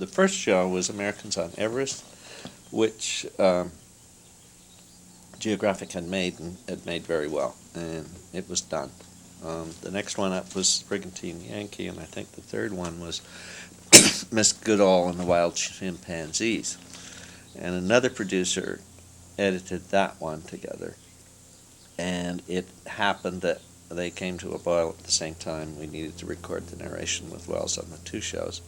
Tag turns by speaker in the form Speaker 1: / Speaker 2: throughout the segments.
Speaker 1: the first show was Americans on Everest, which Geographic had made and had made very well, and it was done. The next one up was Brigantine Yankee, and I think the third one was Miss Goodall and the Wild Chimpanzees. And another producer edited that one together. And it happened that they came to a boil at the same time. We needed to record the narration with Wells on the two shows.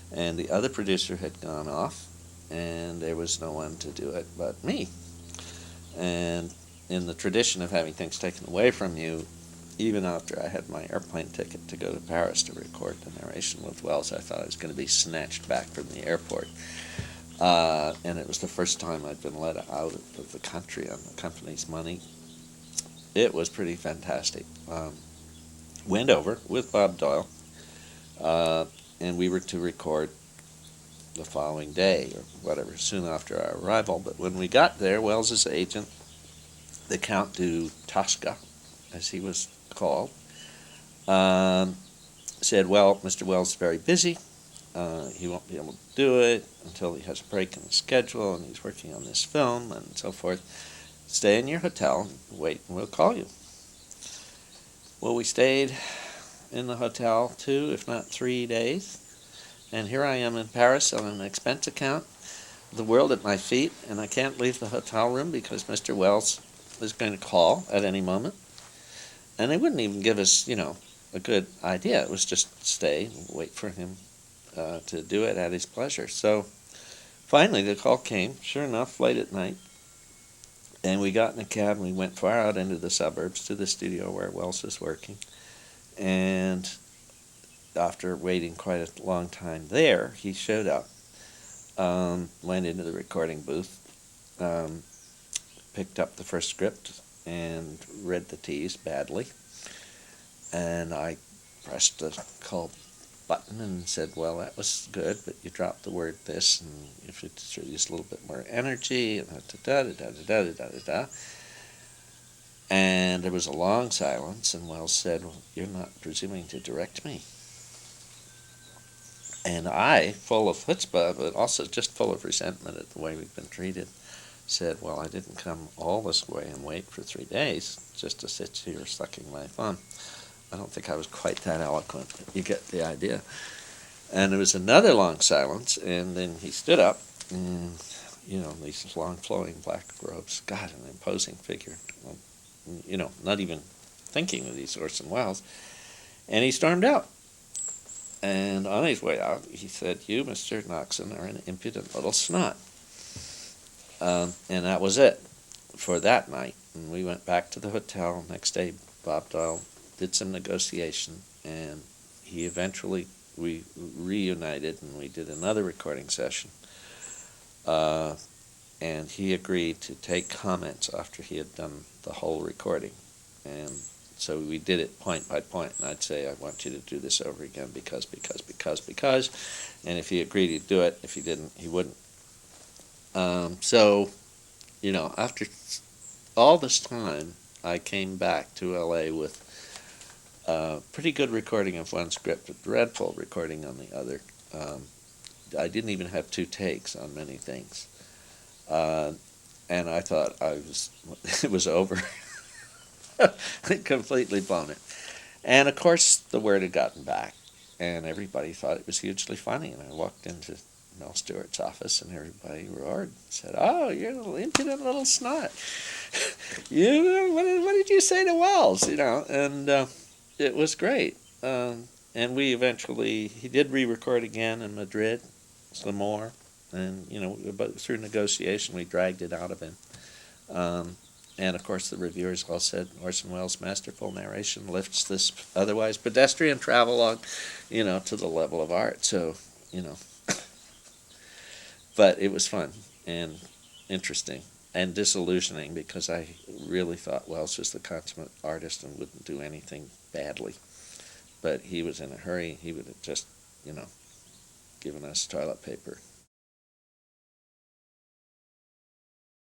Speaker 1: And the other producer had gone off, and there was no one to do it but me. And in the tradition of having things taken away from you, even after I had my airplane ticket to go to Paris to record the narration with Wells, I thought I was going to be snatched back from the airport. And it was the first time I'd been let out of the country on the company's money. It was pretty fantastic. Went over with Bob Doyle, and we were to record the following day or whatever, soon after our arrival. But when we got there, Wells's agent, the Count du Tosca, as he was called, said, well, Mr. Wells is very busy. He won't be able to do it until he has a break in the schedule, and he's working on this film and so forth. Stay in your hotel, wait, and we'll call you. Well, we stayed in the hotel 2, if not 3 days, and here I am in Paris on an expense account, the world at my feet, and I can't leave the hotel room because Mr. Wells is going to call at any moment. And they wouldn't even give us, a good idea. It was just stay and wait for him to do it at his pleasure. So finally the call came, sure enough, late at night. And we got in a cab and we went far out into the suburbs to the studio where Wells was working. And after waiting quite a long time there, he showed up, went into the recording booth, picked up the first script and read the T's badly. And I pressed the call button and said, well, that was good, but you dropped the word this, and if you use a little bit more energy, and da-da-da-da-da-da-da-da-da. And there was a long silence, and Wells said, well, you're not presuming to direct me. And I, full of chutzpah, but also just full of resentment at the way we've been treated, said, well, I didn't come all this way and wait for 3 days just to sit here sucking my thumb. I don't think I was quite that eloquent, but you get the idea. And there was another long silence, and then he stood up, and, these long flowing black robes, God, an imposing figure, not even thinking that he's Orson Wells, and he stormed out. And on his way out, he said, you, Mr. Noxon, are an impudent little snot. And that was it for that night. And we went back to the hotel. Next day, Bob Doyle did some negotiation, and we reunited, and we did another recording session. And he agreed to take comments after he had done the whole recording. And so we did it point by point, and I'd say, I want you to do this over again because. And if he agreed, he'd do it. If he didn't, he wouldn't. After all this time, I came back to L.A. with a pretty good recording of one script, a dreadful recording on the other. I didn't even have 2 takes on many things. And I thought it was over. I'd completely blown it. And, of course, the word had gotten back, and everybody thought it was hugely funny. And I walked into Mel Stewart's office, and everybody roared and said, oh, you're a little impudent little snot. What did you say to Wells? And it was great. And he did re-record again in Madrid, some more. And, but through negotiation, we dragged it out of him. And, of course, the reviewers all said Orson Welles' masterful narration lifts this otherwise pedestrian travelogue, to the level of art. So, But it was fun and interesting and disillusioning because I really thought Wells was the consummate artist and wouldn't do anything badly. But he was in a hurry. He would have just, given us toilet paper.